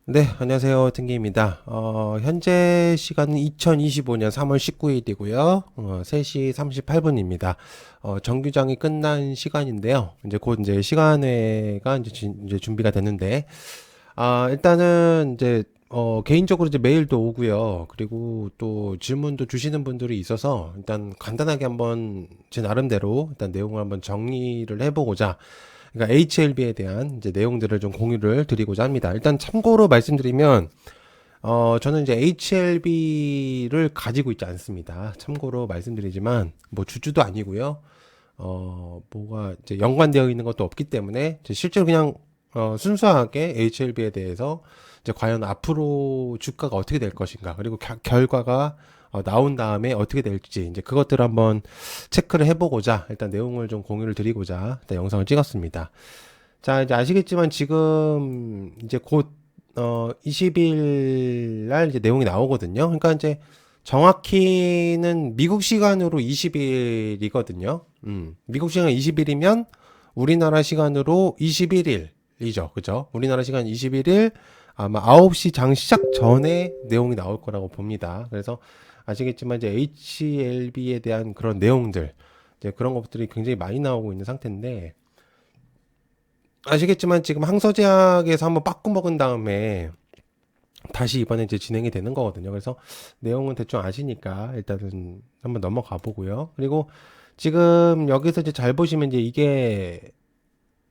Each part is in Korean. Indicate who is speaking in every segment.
Speaker 1: 네, 안녕하세요. 팅기입니다. 현재 시간은 2025년 3월 19일이고요. 3시 38분입니다. 정규장이 끝난 시간인데요. 이제 곧 이제 시간회가 이제 준비가 됐는데, 일단은 이제, 개인적으로 이제 메일도 오고요. 그리고 또 질문도 주시는 분들이 있어서 일단 간단하게 한번 제 나름대로 일단 내용을 한번 정리를 해보고자 그러니까 HLB에 대한 이제 내용들을 좀 공유를 드리고자 합니다. 일단 참고로 말씀드리면, 저는 이제 HLB를 가지고 있지 않습니다. 참고로 말씀드리지만, 뭐 주주도 아니고요. 뭐가 이제 연관되어 있는 것도 없기 때문에, 실제로 그냥, 순수하게 HLB에 대해서 이제 과연 앞으로 주가가 어떻게 될 것인가, 그리고 결과가 나온 다음에 어떻게 될지, 이제 그것들을 한번 체크를 해보고자, 일단 내용을 좀 공유를 드리고자, 일단 영상을 찍었습니다. 자, 이제 아시겠지만 지금 이제 곧 20일 날 이제 내용이 나오거든요. 그러니까 이제 정확히는 미국 시간으로 20일이거든요. 미국 시간 20일이면 우리나라 시간으로 21일이죠. 그죠? 우리나라 시간 21일 아마 9시 장 시작 전에 내용이 나올 거라고 봅니다. 그래서 아시겠지만 이제 HLB에 대한 그런 내용들, 이제 그런 것들이 굉장히 많이 나오고 있는 상태인데, 아시겠지만 지금 항서제약에서 한번 빠꾸 먹은 다음에 다시 이번에 이제 진행이 되는 거거든요. 그래서 내용은 대충 아시니까 일단은 한번 넘어가 보고요. 그리고 지금 여기서 이제 잘 보시면 이제 이게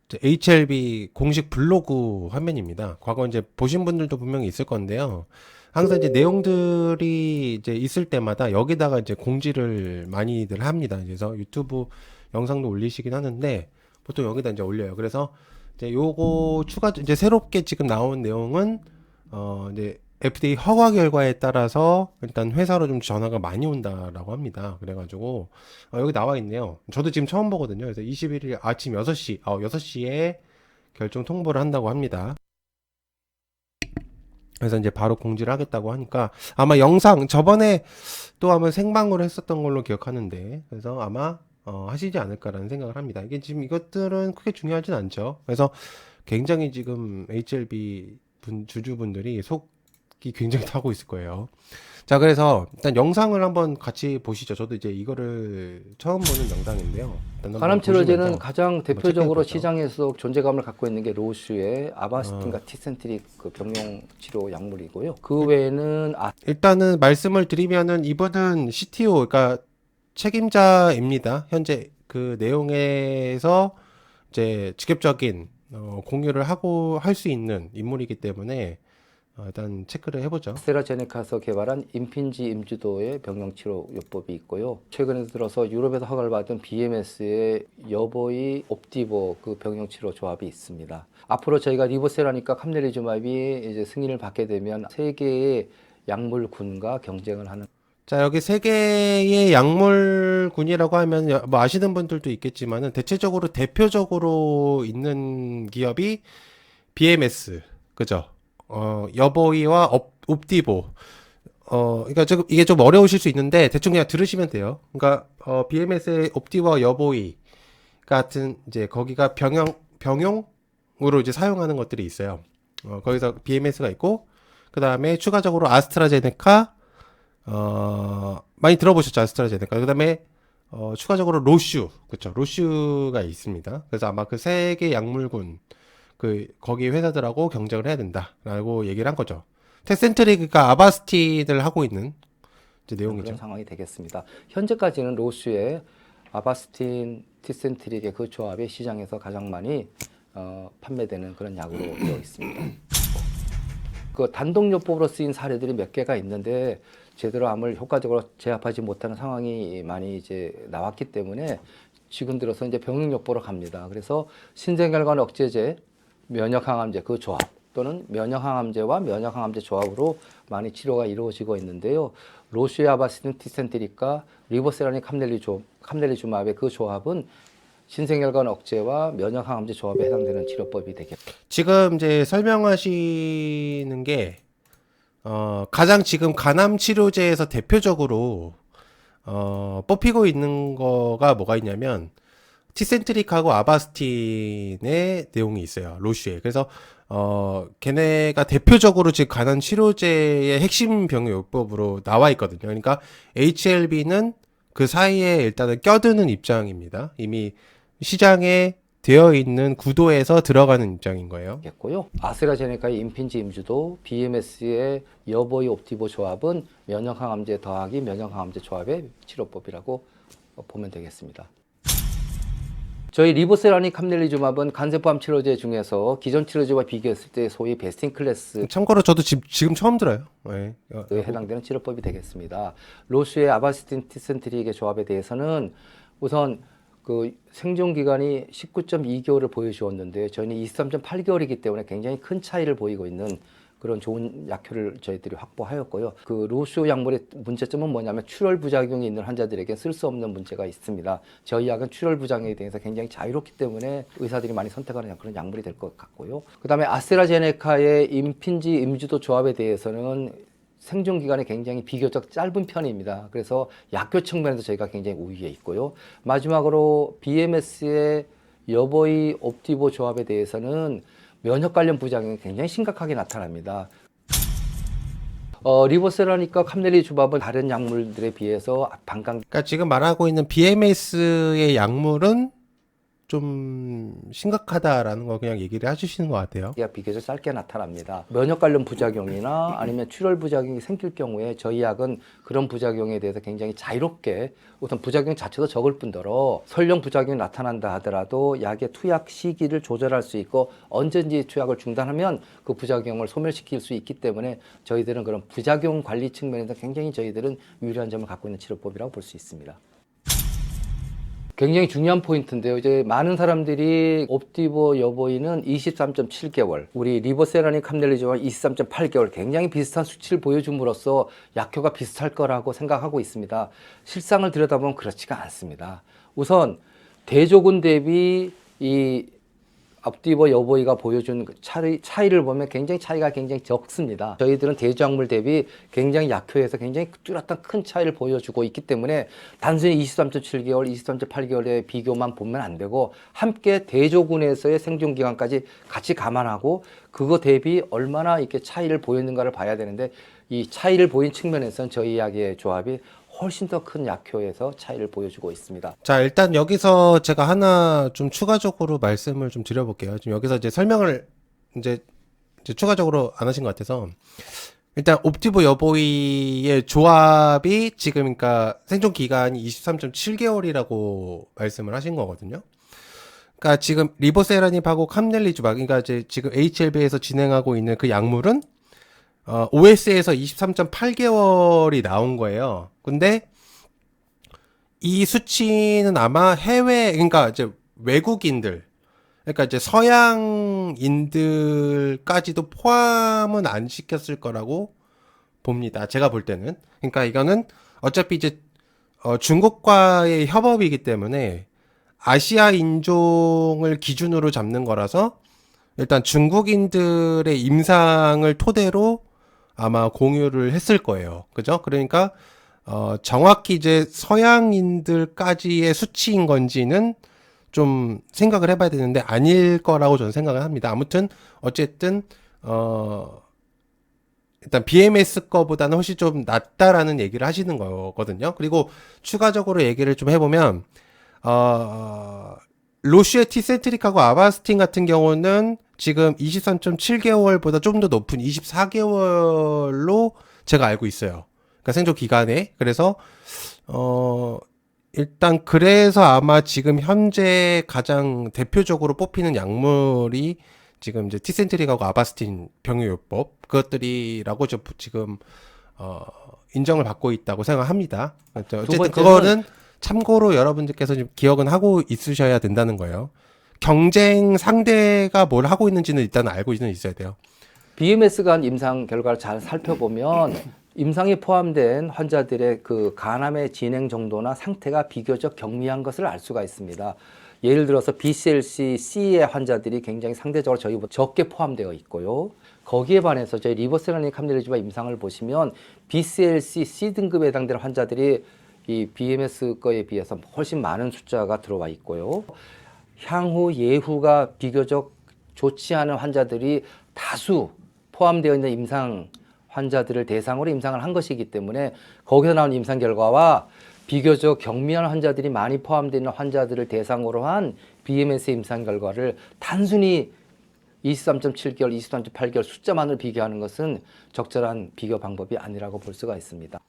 Speaker 1: 이제 HLB 공식 블로그 화면입니다. 과거 이제 보신 분들도 분명히 있을 건데요. 항상 이제 내용들이 이제 있을 때마다 여기다가 이제 공지를 많이들 합니다. 그래서 유튜브 영상도 올리시긴 하는데 보통 여기다 이제 올려요. 그래서 이제 요거 추가 이제 새롭게 지금 나온 내용은 이제 FDA 허가 결과에 따라서 일단 회사로 좀 전화가 많이 온다라고 합니다. 그래가지고 여기 나와 있네요. 저도 지금 처음 보거든요. 그래서 21일 아침 6시 6시에 결정 통보를 한다고 합니다. 그래서 이제 바로 공지를 하겠다고 하니까 아마 영상 저번에 또 아마 생방으로 했었던 걸로 기억하는데 그래서 아마 하시지 않을까라는 생각을 합니다. 이게 지금 이것들은 크게 중요하진 않죠. 그래서 굉장히 지금 HLB 주주분들이 속이 굉장히 타고 있을 거예요. 자, 그래서 일단 영상을 한번 같이 보시죠. 저도 이제 이거를 처음 보는 영상인데요. 일단 한번
Speaker 2: 간암치료제는
Speaker 1: 보시면서
Speaker 2: 가장
Speaker 1: 한번 체크해
Speaker 2: 대표적으로
Speaker 1: 보죠.
Speaker 2: 시장에서 존재감을 갖고 있는 게 로슈의
Speaker 1: 어,
Speaker 2: 아바스틴과 티센트릭 그 병용 치료 약물이고요. 그 외에는
Speaker 1: 일단은 말씀을 드리면은 이분은 CTO, 그러니까 책임자입니다. 현재 그 내용에서 이제 직접적인 공유를 하고 할 수 있는 인물이기 때문에 일단 체크를 해보죠.
Speaker 2: 아스트라제네카에서 개발한 임핀지 임주도의 병용 치료 요법이 있고요. 최근에 들어서 유럽에서 허가를 받은 BMS의 여보이 옵디보 그 병용 치료 조합이 있습니다. 앞으로 저희가 리보세라니까 캄네리주마비 이제 승인을 받게 되면 세계의 약물군과 경쟁을 하는.
Speaker 1: 자, 여기 세 개의 약물군이라고 하면 뭐 아시는 분들도 있겠지만은 대체적으로 대표적으로 있는 기업이 BMS, 그죠? 여보이와 옵디보. 그러니까 지금 이게 좀 어려우실 수 있는데 대충 그냥 들으시면 돼요. 그러니까 BMS의 옵디와 여보이 같은 이제 거기가 병용으로 이제 사용하는 것들이 있어요. 거기서 BMS가 있고 그 다음에 추가적으로 아스트라제네카 많이 들어보셨죠? 아스트라제네카. 그 다음에 추가적으로 로슈, 그쵸? 로슈가 있습니다. 그래서 아마 그 세 개 약물군 거기 회사들하고 경쟁을 해야 된다라고 얘기를 한 거죠. 테센트릭가 아바스틴을 하고 있는 이제
Speaker 2: 그런
Speaker 1: 내용이죠.
Speaker 2: 상황이 되겠습니다. 현재까지는 로슈의 아바스틴, 티센트릭의 그 조합이 시장에서 가장 많이 판매되는 그런 약으로 되어 있습니다. 그 단독요법으로 쓰인 사례들이 몇 개가 있는데 제대로 암을 효과적으로 제압하지 못하는 상황이 많이 이제 나왔기 때문에 지금 들어서 이제 병용요법으로 갑니다. 그래서 신생혈관 억제제, 면역항암제 그 조합 또는 면역항암제와 면역항암제 조합으로 많이 치료가 이루어지고 있는데요. 로슈의 아바스틴 티센트릭과 리보세라닌 캄넬리주마브의 그 조합은 신생혈관 억제와 면역항암제 조합에 해당되는 치료법이 되겠다.
Speaker 1: 지금 이제 설명하시는 게 가장 지금 간암 치료제에서 대표적으로 뽑히고 있는 거가 뭐가 있냐면 티센트릭하고 아바스틴의 내용이 있어요. 로슈에. 그래서 걔네가 대표적으로 지금 간암 치료제의 핵심 병요법으로 나와 있거든요. 그러니까 HLB는 그 사이에 일단은 껴드는 입장입니다. 이미 시장에 되어 있는 구도에서 들어가는 입장인 거예요.
Speaker 2: 겠고요. 아스트라제네카의 임핀지 임주도, BMS의 여보이 옵티보 조합은 면역항암제 더하기 면역항암제 조합의 치료법이라고 보면 되겠습니다. 저희 리보세라닉 함넬리주맙은 간세포암 치료제 중에서 기존 치료제와 비교했을 때 소위 베스트 인 클래스
Speaker 1: 참고로 저도 지금 처음 들어요. 네.
Speaker 2: 에 해당되는 치료법이 되겠습니다. 로슈의 아바스틴 티센트릭의 조합에 대해서는 우선 그 생존 기간이 19.2개월을 보여주었는데 저희는 23.8개월이기 때문에 굉장히 큰 차이를 보이고 있는 그런 좋은 약효를 저희들이 확보하였고요. 그 로슈 약물의 문제점은 뭐냐면 출혈 부작용이 있는 환자들에게 쓸 수 없는 문제가 있습니다. 저희 약은 출혈 부작용에 대해서 굉장히 자유롭기 때문에 의사들이 많이 선택하는 그런 약물이 될 것 같고요. 그다음에 아스트라제네카의 임핀지 임주도 조합에 대해서는 생존 기간이 굉장히 비교적 짧은 편입니다. 그래서 약효 측면에서 저희가 굉장히 우위에 있고요. 마지막으로 BMS의 여보이 옵티보 조합에 대해서는 면역 관련 부작용이 굉장히 심각하게 나타납니다. 리보세라닉과 캄넬리주밥은 다른 약물들에 비해서 방광
Speaker 1: 그러니까 지금 말하고 있는 BMS의 약물은 좀 심각하다라는 거 그냥 얘기를 해주시는 것 같아요.
Speaker 2: 기가 비교적 짧게 나타납니다. 면역 관련 부작용이나 아니면 출혈 부작용이 생길 경우에 저희 약은 그런 부작용에 대해서 굉장히 자유롭게 우선 부작용 자체도 적을 뿐더러 설령 부작용이 나타난다 하더라도 약의 투약 시기를 조절할 수 있고 언제든지 투약을 중단하면 그 부작용을 소멸시킬 수 있기 때문에 저희들은 그런 부작용 관리 측면에서 굉장히 저희들은 유리한 점을 갖고 있는 치료법이라고 볼 수 있습니다. 굉장히 중요한 포인트인데요. 이제 많은 사람들이 옵티보 여보이는 23.7개월, 우리 리보세라닉 함넬리주와 23.8개월 굉장히 비슷한 수치를 보여줌으로써 약효가 비슷할 거라고 생각하고 있습니다. 실상을 들여다보면 그렇지가 않습니다. 우선 대조군 대비 이 옵티보 여보이가 보여준 차이를 보면 차이가 굉장히 적습니다. 저희들은 대조약물 대비 굉장히 약효에서 굉장히 뚜렷한 큰 차이를 보여주고 있기 때문에 단순히 23.7개월, 23.8개월의 비교만 보면 안 되고 함께 대조군에서의 생존 기간까지 같이 감안하고 그거 대비 얼마나 이렇게 차이를 보였는가를 봐야 되는데 이 차이를 보인 측면에서는 저희 약의 조합이 훨씬 더 큰 약효에서 차이를 보여주고 있습니다.
Speaker 1: 자, 일단 여기서 제가 하나 좀 추가적으로 말씀을 좀 드려볼게요. 지금 여기서 이제 설명을 이제 추가적으로 안 하신 것 같아서 일단 옵티보 여보이의 조합이 지금 그러니까 생존 기간이 23.7개월이라고 말씀을 하신 거거든요. 그러니까 지금 리보세라닙하고 캄넬리주박, 그러니까 이제 지금 HLB에서 진행하고 있는 그 약물은 OS에서 23.8개월이 나온 거예요. 근데 이 수치는 아마 그러니까 이제 외국인들, 그러니까 이제 서양인들까지도 포함은 안 시켰을 거라고 봅니다. 제가 볼 때는. 그러니까 이거는 어차피 이제 중국과의 협업이기 때문에 아시아 인종을 기준으로 잡는 거라서 일단 중국인들의 임상을 토대로 아마 공유를 했을 거예요. 그죠? 그러니까 정확히 이제 서양인들까지의 수치인 건지는 좀 생각을 해봐야 되는데 아닐 거라고 저는 생각을 합니다. 아무튼 어쨌든 일단 BMS 거보다는 훨씬 좀 낫다라는 얘기를 하시는 거거든요. 그리고 추가적으로 얘기를 좀 해보면 로슈의 티센트릭하고 아바스틴 같은 경우는 지금 23.7개월보다 좀 더 높은 24개월로 제가 알고 있어요. 그러니까 생존 기간에. 그래서 일단 그래서 아마 지금 현재 가장 대표적으로 뽑히는 약물이 지금 이제 티센트릭하고 아바스틴 병효요법 그것들이라고 지금 인정을 받고 있다고 생각합니다. 어쨌든 그거는 참고로 여러분들께서 좀 기억은 하고 있으셔야 된다는 거예요. 경쟁 상대가 뭘 하고 있는지는 일단 알고는 있어야 돼요.
Speaker 2: BMS가 한 임상 결과를 잘 살펴보면 임상이 포함된 환자들의 그 간암의 진행 정도나 상태가 비교적 경미한 것을 알 수가 있습니다. 예를 들어서 BCLC C의 환자들이 굉장히 상대적으로 저희보다 적게 포함되어 있고요. 거기에 반해서 저희 리보세라닉 함넬리주밥 임상을 보시면 BCLC C 등급에 해당되는 환자들이 이 BMS 거에 비해서 훨씬 많은 숫자가 들어와 있고요. 향후 예후가 비교적 좋지 않은 환자들이 다수 포함되어 있는 임상 환자들을 대상으로 임상을 한 것이기 때문에 거기서 나온 임상 결과와 비교적 경미한 환자들이 많이 포함되어 있는 환자들을 대상으로 한 BMS 임상 결과를 단순히 23.7개월, 23.8개월 숫자만을 비교하는 것은 적절한 비교 방법이 아니라고 볼 수가 있습니다.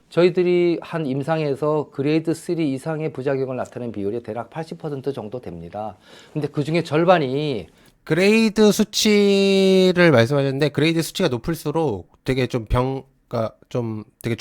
Speaker 2: 저희들이 한 임상에서 그레이드 3 이상의 부작용을 나타내는 비율이 대략 80% 정도 됩니다. 근데 그 중에 절반이
Speaker 1: 그레이드 수치를 말씀하셨는데 그레이드 수치가 높을수록 되게 좀 병가 좀 되게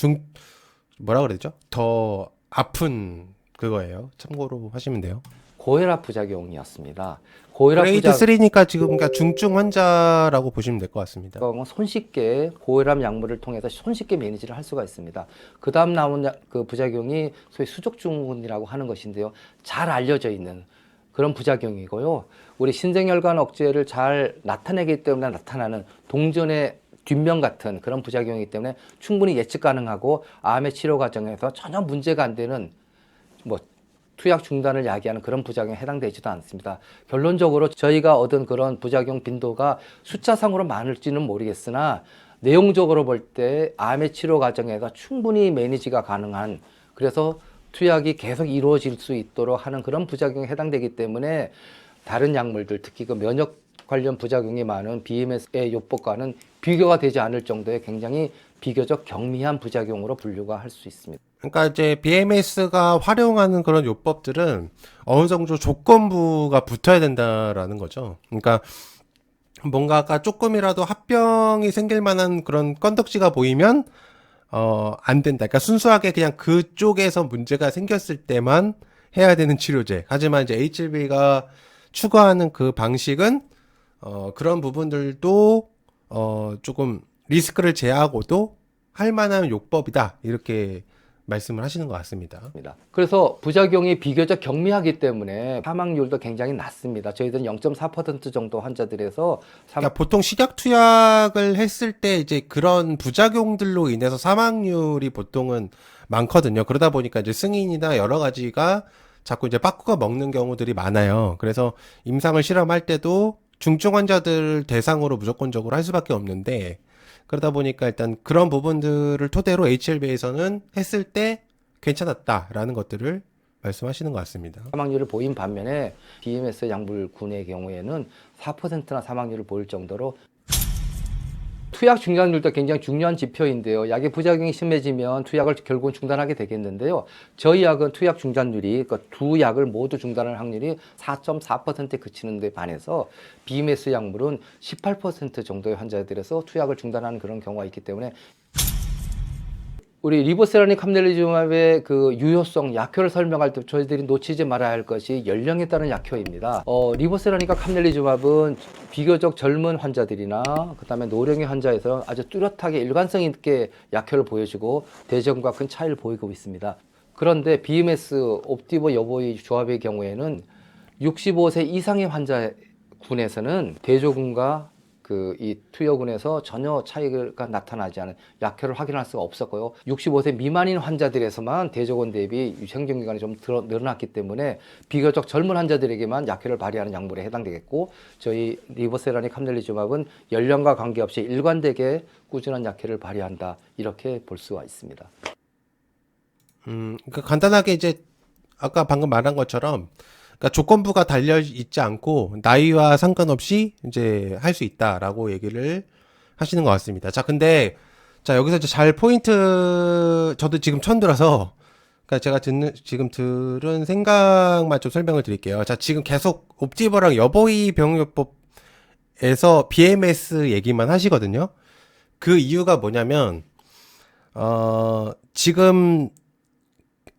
Speaker 1: 뭐라 그래야 되죠? 더 아픈 그거예요. 참고로 하시면 돼요.
Speaker 2: 고혈압 부작용이었습니다. 고혈압
Speaker 1: 그레이드 3니까 지금 그러니까 중증 환자라고 보시면 될 것 같습니다.
Speaker 2: 손쉽게 고혈압 약물을 통해서 손쉽게 매니지를 할 수가 있습니다. 그 다음 나온 그 부작용이 소위 수족증후군이라고 하는 것인데요. 잘 알려져 있는 그런 부작용이고요. 우리 신생혈관 억제를 잘 나타내기 때문에 나타나는 동전의 뒷면 같은 그런 부작용이기 때문에 충분히 예측 가능하고 암의 치료 과정에서 전혀 문제가 안 되는 뭐 투약 중단을 야기하는 그런 부작용에 해당되지도 않습니다. 결론적으로 저희가 얻은 그런 부작용 빈도가 숫자상으로 많을지는 모르겠으나 내용적으로 볼 때 암의 치료 과정에서 충분히 매니지가 가능한, 그래서 투약이 계속 이루어질 수 있도록 하는 그런 부작용에 해당되기 때문에 다른 약물들, 특히 그 면역 관련 부작용이 많은 BMS의 요법과는 비교가 되지 않을 정도의 굉장히 비교적 경미한 부작용으로 분류가 할 수 있습니다.
Speaker 1: 그러니까 이제 BMS가 활용하는 그런 요법들은 어느 정도 조건부가 붙어야 된다라는 거죠. 그러니까 뭔가가 조금이라도 합병이 생길 만한 그런 건덕지가 보이면 안 된다. 그러니까 순수하게 그냥 그쪽에서 문제가 생겼을 때만 해야 되는 치료제. 하지만 이제 HLB가 추구하는 그 방식은 그런 부분들도 조금 리스크를 제하고도 할 만한 요법이다. 이렇게 말씀을 하시는 것 같습니다.
Speaker 2: 그래서 부작용이 비교적 경미하기 때문에 사망률도 굉장히 낮습니다. 저희들은 0.4% 정도 환자들에서
Speaker 1: 그러니까 보통 식약 투약을 했을 때 이제 그런 부작용들로 인해서 사망률이 보통은 많거든요. 그러다 보니까 이제 승인이나 여러 가지가 자꾸 이제 바꾸가 먹는 경우들이 많아요. 그래서 임상을 실험할 때도 중증 환자들 대상으로 무조건적으로 할 수밖에 없는데, 그러다 보니까 일단 그런 부분들을 토대로 HLB에서는 했을 때 괜찮았다라는 것들을 말씀하시는 것 같습니다.
Speaker 2: 사망률을 보인 반면에 BMS 약물군의 경우에는 4%나 사망률을 보일 정도로, 투약 중단율도 굉장히 중요한 지표인데요. 약의 부작용이 심해지면 투약을 결국은 중단하게 되겠는데요. 저희 약은 투약 중단율이, 그러니까 두 약을 모두 중단할 확률이 4.4%에 그치는 데 반해서 BMS 약물은 18% 정도의 환자들에서 투약을 중단하는 그런 경우가 있기 때문에 우리 리보세라닌 캄넬리주맙의 그 유효성, 약효를 설명할 때 저희들이 놓치지 말아야 할 것이 연령에 따른 약효입니다. 리보세라닌과 캄넬리주맙은 비교적 젊은 환자들이나 그다음에 노령의 환자에서 아주 뚜렷하게 일관성 있게 약효를 보여주고 대전과 큰 차이를 보이고 있습니다. 그런데 BMS 옵디보 여보의 조합의 경우에는 65세 이상의 환자군에서는 대조군과 이 투여군에서 전혀 차이가 나타나지 않은 약효를 확인할 수가 없었고요. 65세 미만인 환자들에서만 대조군 대비 생존기간이 좀 늘어났기 때문에 비교적 젊은 환자들에게만 약효를 발휘하는 약물에 해당되겠고, 저희 리보세라닌 캄넬리주맙은 연령과 관계없이 일관되게 꾸준한 약효를 발휘한다, 이렇게 볼 수가 있습니다.
Speaker 1: 그러니까 간단하게 이제 아까 방금 말한 것처럼, 그러니까 조건부가 달려 있지 않고 나이와 상관없이 이제 할 수 있다라고 얘기를 하시는 것 같습니다. 자, 근데 자 여기서 이제 잘 포인트, 저도 지금 처음 들어서 그러니까 제가 지금 들은 생각만 좀 설명을 드릴게요. 자, 지금 계속 옵티버랑 여보이 병요법에서 BMS 얘기만 하시거든요. 그 이유가 뭐냐면 지금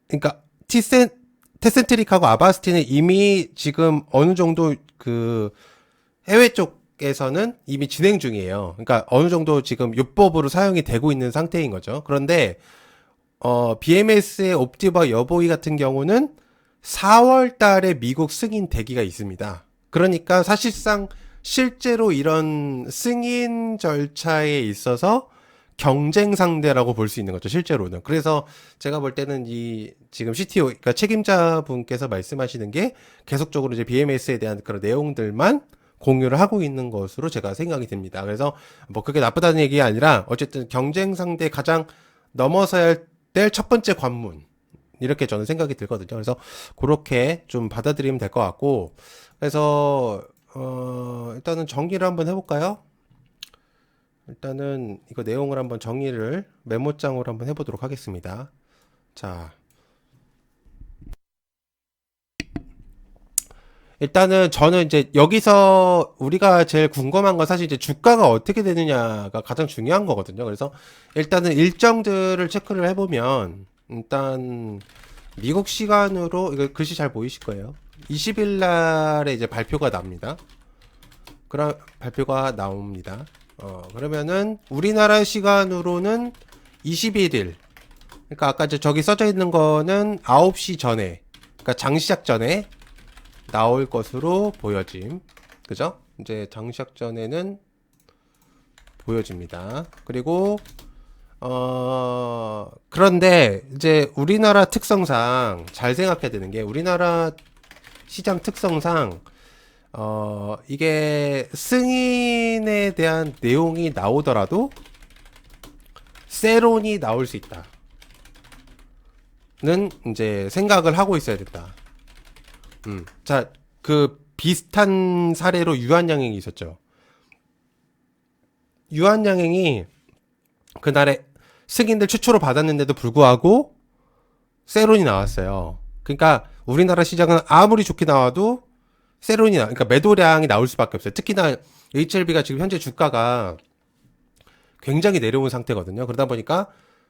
Speaker 1: 그러니까 테센트릭하고 아바스틴은 이미 지금 어느 정도 그 해외 쪽에서는 이미 진행 중이에요. 그러니까 어느 정도 지금 요법으로 사용이 되고 있는 상태인 거죠. 그런데 BMS의 옵티버 여보이 같은 경우는 4월 달에 미국 승인 대기가 있습니다. 그러니까 사실상 실제로 이런 승인 절차에 있어서 경쟁 상대라고 볼 수 있는 거죠, 실제로는. 그래서 제가 볼 때는 이 지금 CTO, 그러니까 책임자분께서 말씀하시는 게 계속적으로 이제 BMS에 대한 그런 내용들만 공유를 하고 있는 것으로 제가 생각이 듭니다. 그래서 뭐 그게 나쁘다는 얘기가 아니라 어쨌든 경쟁 상대 가장 넘어서야 될 첫 번째 관문. 이렇게 저는 생각이 들거든요. 그래서 그렇게 좀 받아들이면 될 것 같고, 그래서 일단은 정리를 한번 해볼까요? 일단은 이거 내용을 한번 정리를 메모장으로 한번 해보도록 하겠습니다. 자, 일단은 저는 이제 여기서 우리가 제일 궁금한 건 사실 이제 주가가 어떻게 되느냐가 가장 중요한 거거든요. 그래서 일단은 일정들을 체크를 해보면 일단 미국 시간으로 이거 글씨 잘 보이실 거예요. 20일 날에 이제 발표가 납니다. 그런 발표가 나옵니다. 그러면은 우리나라 시간으로는 21일. 그러니까 아까 저기 써져 있는 거는 9시 전에, 그러니까 장시작 전에 나올 것으로 보여짐. 그죠? 이제 장시작 전에는 보여집니다. 그리고 그런데 이제 우리나라 특성상 잘 생각해야 되는 게 우리나라 시장 특성상 이게 승인에 대한 내용이 나오더라도 세론이 나올 수 있다는 이제 생각을 하고 있어야 된다. 자, 그 비슷한 사례로 유한양행이 있었죠. 유한양행이 그날에 승인들 최초로 받았는데도 불구하고 세론이 나왔어요. 그러니까 우리나라 시장은 아무리 좋게 나와도 세론이 그러니까 매도량이 나올 수밖에 없어요. 특히나 HLB가 지금 현재 주가가 굉장히 내려온 상태거든요. 그러다 보니까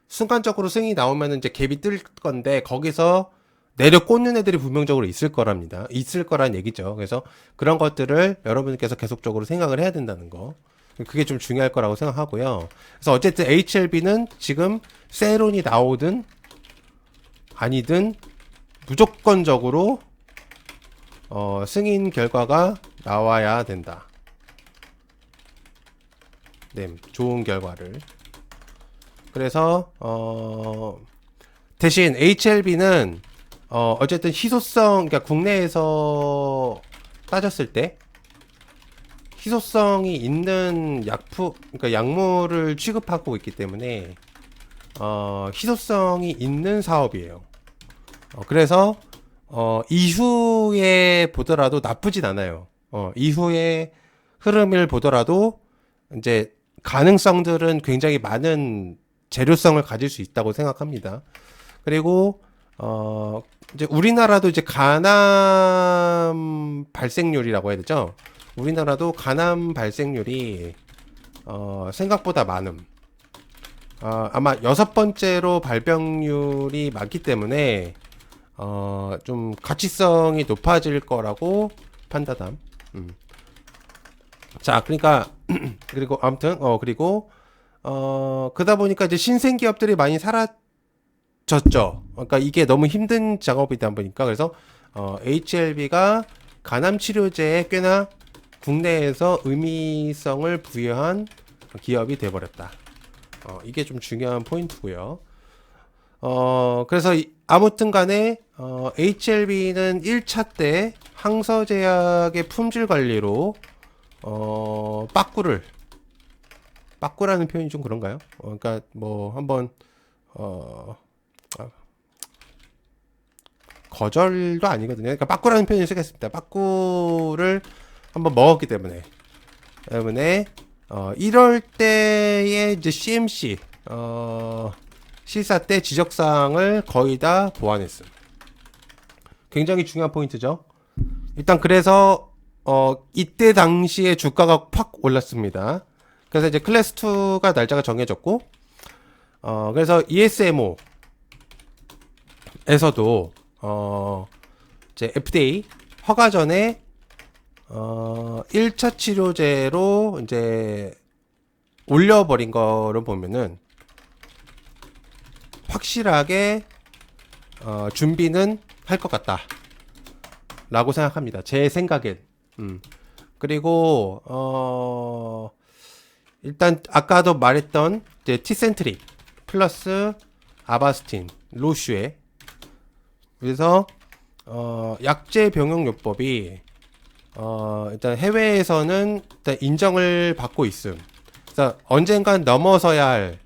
Speaker 1: 순간적으로 승인이 나오면 이제 갭이 뜰 건데 거기서 내려 꽂는 애들이 분명적으로 있을 거랍니다. 있을 거란 얘기죠. 그래서 그런 것들을 여러분께서 계속적으로 생각을 해야 된다는 거. 그게 좀 중요할 거라고 생각하고요. 그래서 어쨌든 HLB는 지금 세론이 나오든 아니든 무조건적으로 승인 결과가 나와야 된다. 네, 좋은 결과를. 그래서 대신 HLB는 어쨌든 희소성, 그러니까 국내에서 따졌을 때 희소성이 있는 그러니까 약물을 취급하고 있기 때문에 희소성이 있는 사업이에요. 그래서 이후에 보더라도 나쁘진 않아요. 이후에 흐름을 보더라도 이제 가능성들은 굉장히 많은 재료성을 가질 수 있다고 생각합니다. 그리고 이제 우리나라도 이제 간암 발생률이라고 해야 되죠. 우리나라도 간암 발생률이 생각보다 많음. 아마 6번째로 발병률이 많기 때문에 좀 가치성이 높아질 거라고 판단함. 자, 그러니까 그리고 아무튼 그리고 그러다 보니까 이제 신생 기업들이 많이 사라졌죠. 그러니까 이게 너무 힘든 작업이다 보니까 그래서 HLB가 간암 치료제에 꽤나 국내에서 의미성을 부여한 기업이 돼버렸다. 이게 좀 중요한 포인트고요. 그래서 아무튼 간에 HLB는 1차 때 항서제약의 품질 관리로 빠꾸라는 표현이 좀 그런가요? 그러니까 뭐 한번 거절도 아니거든요. 그러니까 빠꾸라는 표현을 쓰겠습니다. 빠꾸를 한번 먹었기 때문에 1월 때에 이제 CMC 실사 때 지적사항을 거의 다 보완했음. 굉장히 중요한 포인트죠. 일단 그래서 이때 당시에 주가가 팍 올랐습니다. 그래서 이제 클래스 2가 날짜가 정해졌고 그래서 ESMO 에서도 이제 FDA 허가 전에 1차 치료제로 이제 올려버린 거를 보면은 확실하게 준비는 할 것 같다 라고 생각합니다. 제 생각엔. 그리고 일단 아까도 말했던 이제 티센트릭 플러스 아바스틴, 로슈에. 그래서 약제 병용요법이 일단 해외에서는 일단 인정을 받고 있음. 그래서 언젠간 넘어서야 할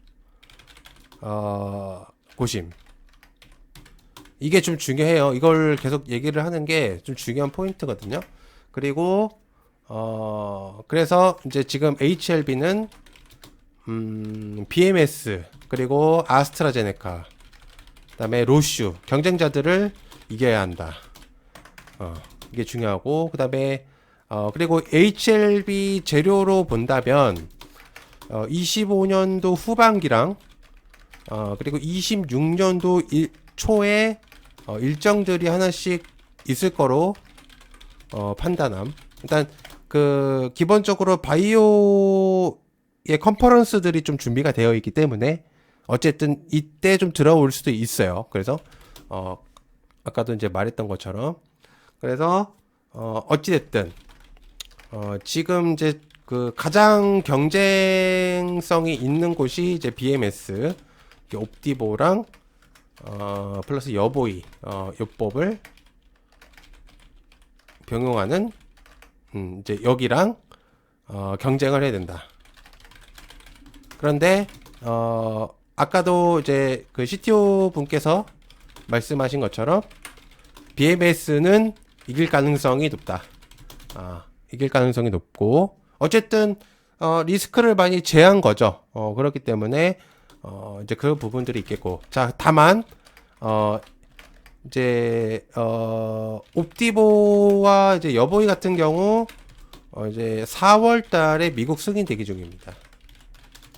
Speaker 1: 고심. 이게 좀 중요해요. 이걸 계속 얘기를 하는 게 좀 중요한 포인트거든요. 그리고 그래서 이제 지금 HLB는 BMS 그리고 아스트라제네카 그다음에 로슈 경쟁자들을 이겨야 한다. 이게 중요하고 그다음에 그리고 HLB 재료로 본다면 25년도 후반기랑 그리고 26년도 초에 일정들이 하나씩 있을 거로 판단함. 일단 그 기본적으로 바이오의 컨퍼런스들이 좀 준비가 되어 있기 때문에 어쨌든 이때 좀 들어올 수도 있어요. 그래서 아까도 이제 말했던 것처럼 그래서 어찌됐든 지금 이제 그 가장 경쟁성이 있는 곳이 이제 BMS 옵디보랑 플러스 여보이 요법을 병용하는 이제 여기랑 경쟁을 해야 된다. 그런데 아까도 이제 그 CTO 분께서 말씀하신 것처럼 BMS는 이길 가능성이 높다. 이길 가능성이 높고 어쨌든 리스크를 많이 제한 거죠. 그렇기 때문에 이제 그 부분들이 있겠고. 자, 다만 이제 옵디보와 이제 여보이 같은 경우 이제 4월 달에 미국 승인 대기 중입니다.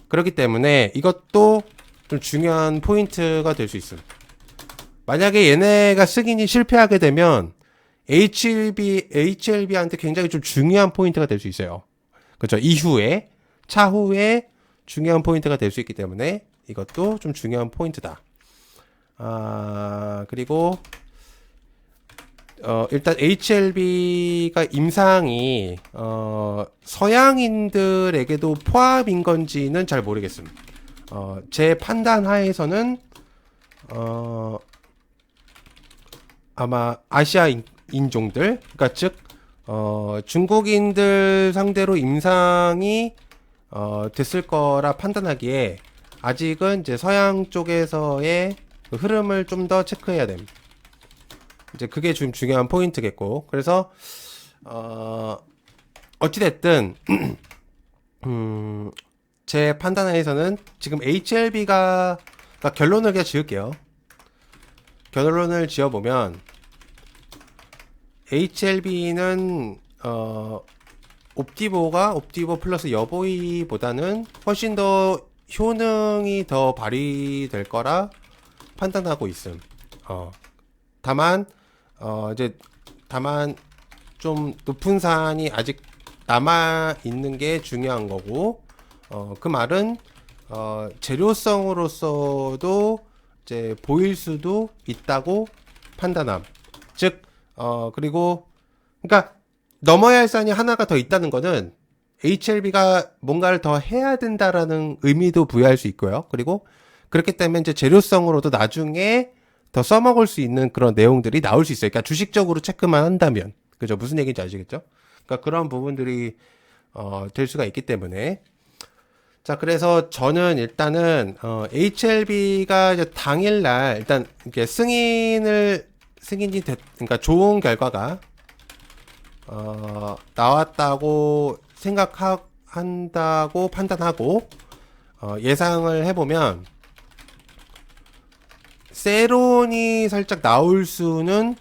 Speaker 1: 그렇기 때문에 이것도 좀 중요한 포인트가 될 수 있습니다. 만약에 얘네가 승인이 실패하게 되면 HLB한테 굉장히 좀 중요한 포인트가 될 수 있어요. 그렇죠. 이후에 차후에 중요한 포인트가 될 수 있기 때문에 이것도 좀 중요한 포인트다. 그리고 일단 HLB가 임상이 서양인들에게도 포함인 건지는 잘 모르겠습니다. 제 판단 하에서는 아마 아시아 인종들, 그러니까 즉 중국인들 상대로 임상이 됐을 거라 판단하기에 아직은 이제 서양 쪽에서의 그 흐름을 좀 더 체크해야 됩니다. 이제 그게 좀 중요한 포인트겠고, 그래서 어찌됐든 제 판단에서는 지금 HLB가 그러니까 결론을 그냥 지을게요. 결론을 지어보면 HLB는 옵디보 플러스 여보이보다는 훨씬 더 효능이 더 발휘될 거라 판단하고 있음. 다만 좀 높은 산이 아직 남아 있는 게 중요한 거고, 그 말은 재료성으로서도 이제 보일 수도 있다고 판단함. 즉 그리고 그러니까 넘어야 할 산이 하나가 더 있다는 거는 HLB가 뭔가를 더 해야 된다라는 의미도 부여할 수 있고요. 그리고 그렇기 때문에 이제 재료성으로도 나중에 더 써먹을 수 있는 그런 내용들이 나올 수 있어요. 그러니까 주식적으로 체크만 한다면. 그죠? 무슨 얘기인지 아시겠죠? 그러니까 그런 부분들이 될 수가 있기 때문에. 자, 그래서 저는 일단은 HLB가 이제 당일날 일단 이렇게 그러니까 좋은 결과가 나왔다고 생각한다고 판단하고 예상을 해보면 세론이 살짝 나올 수는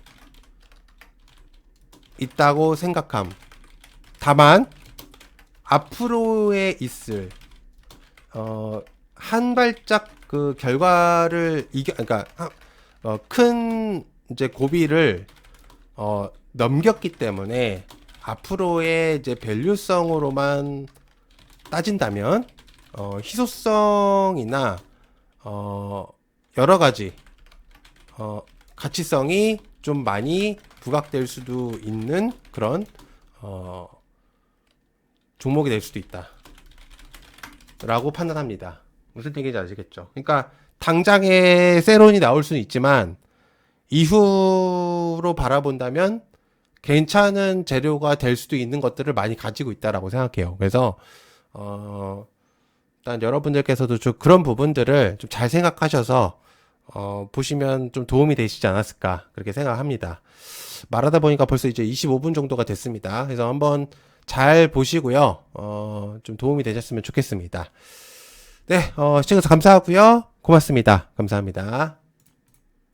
Speaker 1: 있다고 생각함. 다만 앞으로에 있을 한 발짝 그 결과를 그러니까 큰 이제 고비를 넘겼기 때문에 앞으로의 이제 밸류성으로만 따진다면 희소성이나 여러 가지 가치성이 좀 많이 부각될 수도 있는 그런 종목이 될 수도 있다. 라고 판단합니다. 무슨 얘기인지 아시겠죠? 그러니까 당장에 세론이 나올 수는 있지만 이후로 바라본다면 괜찮은 재료가 될 수도 있는 것들을 많이 가지고 있다라고 생각해요. 그래서 일단 여러분들께서도 좀 그런 부분들을 좀 잘 생각하셔서 보시면 좀 도움이 되시지 않았을까 그렇게 생각합니다. 말하다 보니까 벌써 이제 25분 정도가 됐습니다. 그래서 한번 잘 보시고요. 좀 도움이 되셨으면 좋겠습니다. 네, 시청해주셔서 감사하고요. 고맙습니다. 감사합니다.